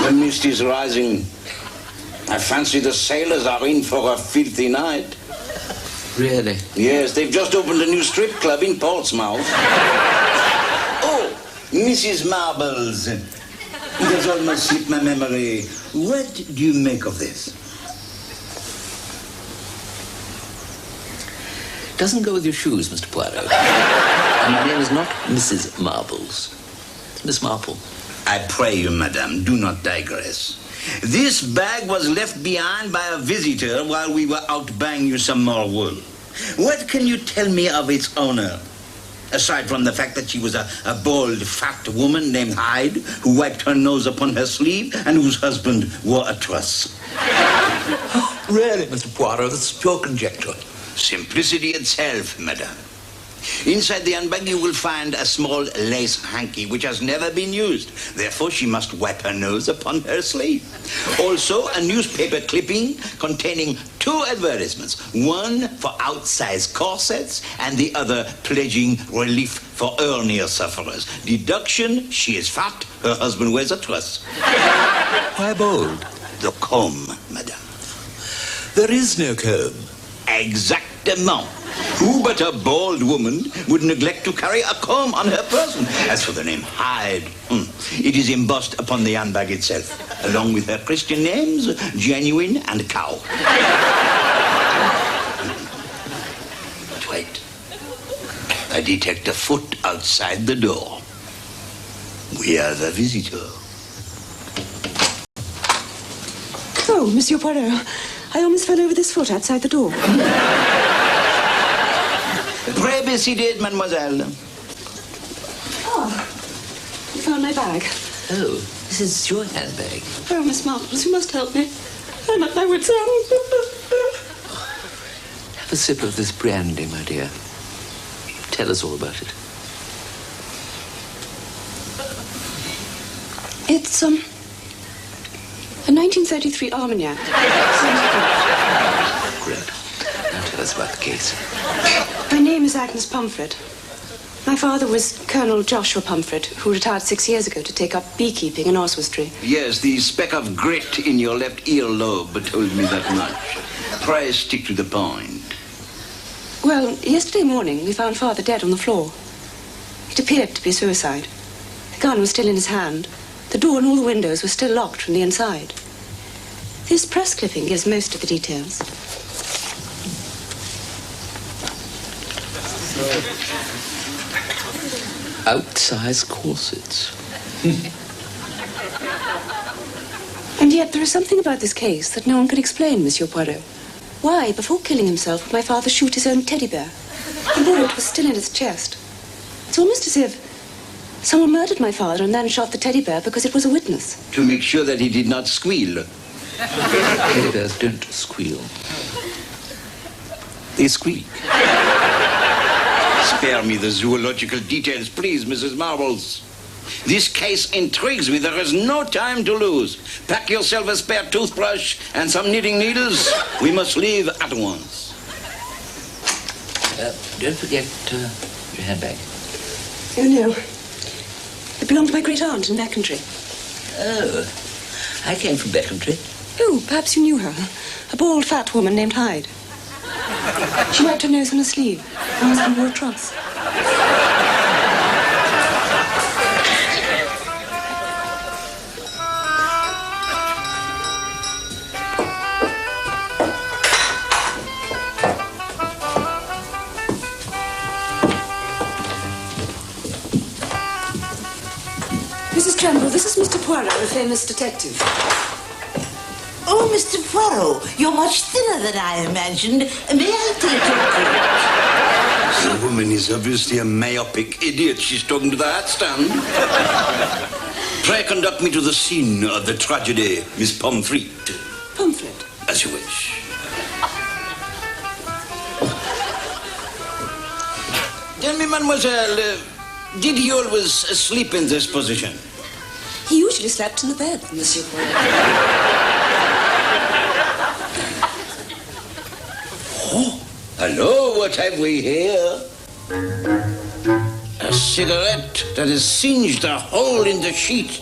The mist is rising. I fancy the sailors are in for a filthy night. Really? Yes, they've just opened a new strip club in Portsmouth. Oh, Mrs. Marbles. It has almost slipped my memory. What do you make of this? Doesn't go with your shoes, Mr. Poirot. And my name is not Mrs. Marbles. Miss Marple. I pray you, madame, do not digress. This bag was left behind by a visitor while we were out buying you some more wool. What can you tell me of its owner? Aside from the fact that she was a bald, fat woman named Hyde, who wiped her nose upon her sleeve and whose husband wore a truss. Oh, really, Mr. Poirot, that's pure conjecture. Simplicity itself, madame. Inside the handbag you will find a small lace hanky which has never been used. Therefore she must wipe her nose upon her sleeve. Also a newspaper clipping containing 2 advertisements. One for outsize corsets and the other pledging relief for hernia sufferers. Deduction, she is fat, her husband wears a truss. Why bold? The comb, madame. There is no comb. Exactement. Who but a bald woman would neglect to carry a comb on her person? As for the name Hyde, it is embossed upon the handbag itself, along with her Christian names, Genuine and Cow. But wait. I detect a foot outside the door. We have a visitor. Oh, Monsieur Poirot, I almost fell over this foot outside the door. Pray be seated, mademoiselle. Oh, you found my bag. Oh, this is your handbag. Oh, Miss Marbles, you must help me. I'm at my wit's end. Have a sip of this brandy, my dear. Tell us all about it. It's, a 1933 Armagnac. Good. Now tell us about the case. My name is Agnes Pomfret. My father was Colonel Joshua Pomfret, who retired 6 years ago to take up beekeeping in Oswestry. Yes, the speck of grit in your left earlobe told me that much. Pray stick to the point. Well, yesterday morning, we found Father dead on the floor. It appeared to be suicide. The gun was still in his hand. The door and all the windows were still locked from the inside. This press clipping gives most of the details. Outsize corsets. And yet there is something about this case that no one can explain, Monsieur Poirot. Why, before killing himself, would my father shoot his own teddy bear? The bullet was still in his chest. It's almost as if someone murdered my father and then shot the teddy bear because it was a witness. To make sure that he did not squeal. Teddy bears don't squeal. They squeak. Spare me the zoological details, please, Mrs. Marbles. This case intrigues me. There is no time to lose. Pack yourself a spare toothbrush and some knitting needles. We must leave at once. Don't forget your handbag. Oh, no. It belonged to my great-aunt in Beckentry. Oh, I came from Beckentry. Oh, perhaps you knew her. A bald, fat woman named Hyde. She wiped her nose on her sleeve. Her husband wore a truss. Mrs. Tremble, this is Mr. Poirot, the famous detective. Oh, Mr. Poirot, you're much thinner than I imagined. May I take your coat? The woman is obviously a myopic idiot. She's talking to the hat stand. Pray conduct me to the scene of the tragedy, Miss Pomfret. Pomfret? As you wish. Tell me, mademoiselle, did he always sleep in this position? He usually slept in the bed, Monsieur Poirot. Oh, hello, what have we here? A cigarette that has singed a hole in the sheet.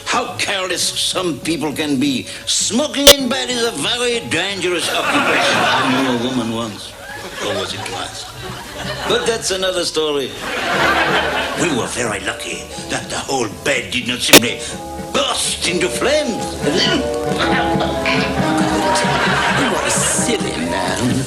How careless some people can be. Smoking in bed is a very dangerous occupation. I knew a woman once. Or was it twice? But that's another story. We were very lucky that the whole bed did not simply burst into flames. You are a silly man.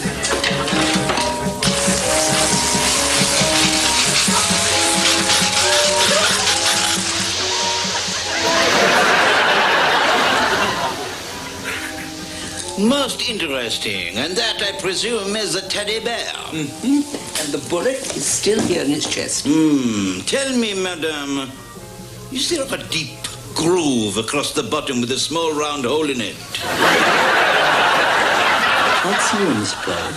Most interesting, and that, I presume, is the teddy bear. Mm-hmm. And the bullet is still here in his chest. Tell me, madame, is there a deep groove across the bottom with a small round hole in it? What's new, Miss Pride?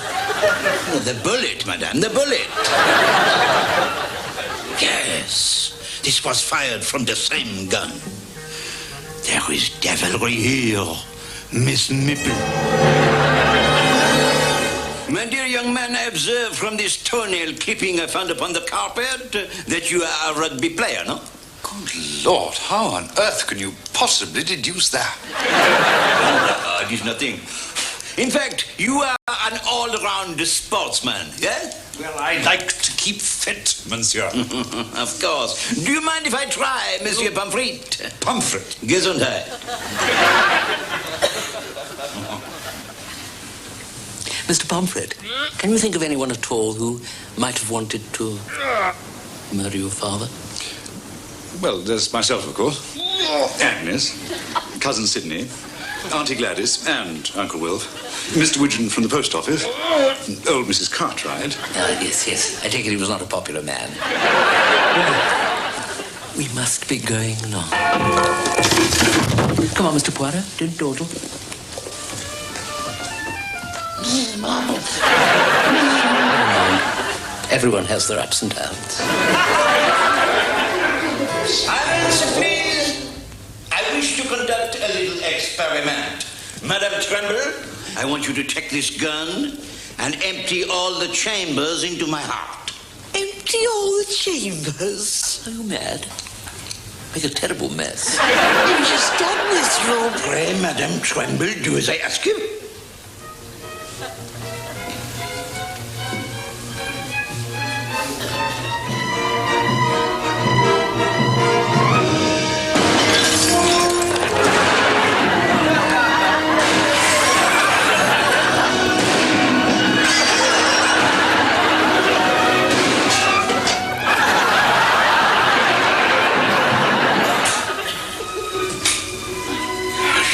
The bullet, madame, the bullet. Yes, this was fired from the same gun. There is devilry here, Miss Mipple. My dear young man, I observe from this toenail clipping I found upon the carpet that you are a rugby player, no? Good Lord, how on earth can you possibly deduce that? It is nothing. In fact, you are an all-round sportsman, yeah? Well, I like to keep fit, monsieur. Of course. Do you mind if I try, Monsieur Pomfret? Pomfret? Gesundheit. Mr. Pomfret, can you think of anyone at all who might have wanted to murder your father? Well, there's myself, of course. Agnes, Cousin Sidney, Auntie Gladys, and Uncle Wilf. Mr. Widgeon from the post office. Old Mrs. Cartwright. Yes. I take it he was not a popular man. Well, we must be going along. Come on, Mr. Poirot. Don't dawdle. Everyone has their ups and downs. Silence, please. I wish to conduct a little experiment. Madame Tremble, I want you to take this gun and empty all the chambers into my heart. Empty all the chambers? Are you mad? Make a terrible mess. You've just done this, Rob. Pray, Madame Tremble, do as I ask you.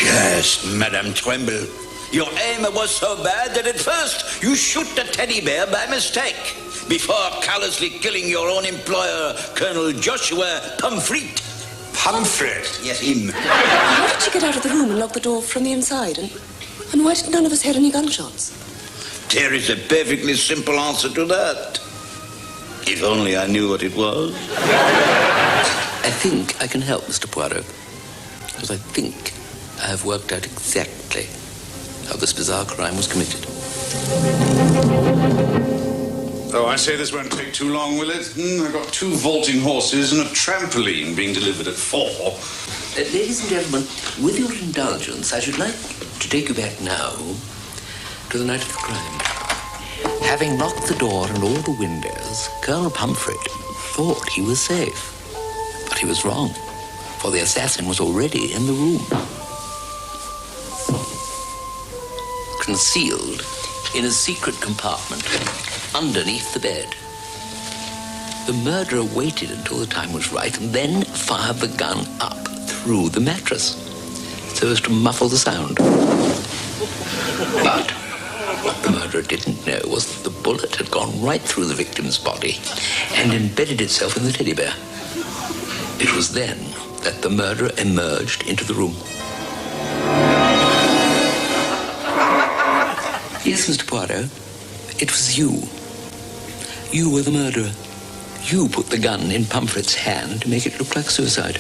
Yes, Madame Tremble. Your aim was so bad that at first you shoot the teddy bear by mistake before callously killing your own employer, Colonel Joshua Pomfret. Pomfret? Yes, him. How did you get out of the room and lock the door from the inside? And why did none of us hear any gunshots? There is a perfectly simple answer to that. If only I knew what it was. I think I can help, Mr. Poirot. Because I think I have worked out exactly how this bizarre crime was committed. Oh, I say this won't take too long, will it? I've got 2 vaulting horses and a trampoline being delivered at 4. Ladies and gentlemen, with your indulgence, I should like to take you back now to the night of the crime. Having locked the door and all the windows, Colonel Pomfret thought he was safe. But he was wrong, for the assassin was already in the room. Concealed in a secret compartment underneath the bed. The murderer waited until the time was right and then fired the gun up through the mattress so as to muffle the sound. But what the murderer didn't know was that the bullet had gone right through the victim's body and embedded itself in the teddy bear. It was then that the murderer emerged into the room. Yes, Mr. Poirot, it was you. You were the murderer. You put the gun in Pomfret's hand to make it look like suicide.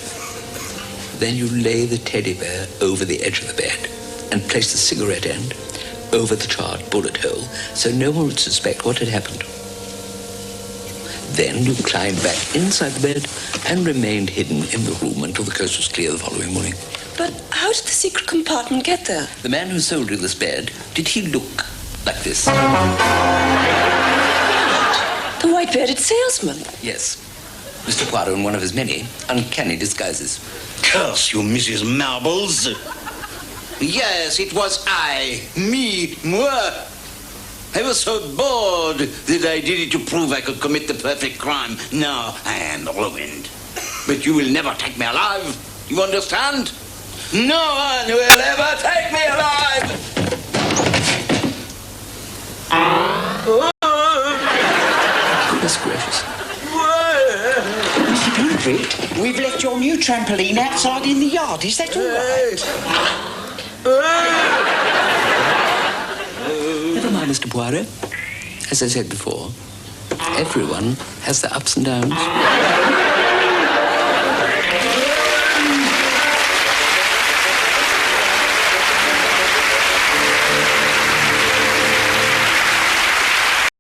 Then you lay the teddy bear over the edge of the bed and placed the cigarette end over the charred bullet hole so no one would suspect what had happened. Then you climbed back inside the bed and remained hidden in the room until the coast was clear the following morning. But how did the secret compartment get there? The man who sold you this bed, did he look like this? The white-bearded salesman. Yes. Mr. Poirot in one of his many uncanny disguises. Curse you, Mrs. Marbles. Yes, it was I. Moi. I was so bored that I did it to prove I could commit the perfect crime. Now I am ruined. But you will never take me alive. You understand? No one will ever take me alive. Goodness gracious. Mr. Convict, we've left your new trampoline outside in the yard. Is that all right? Never mind, Mr. Poirot. As I said before, everyone has their ups and downs.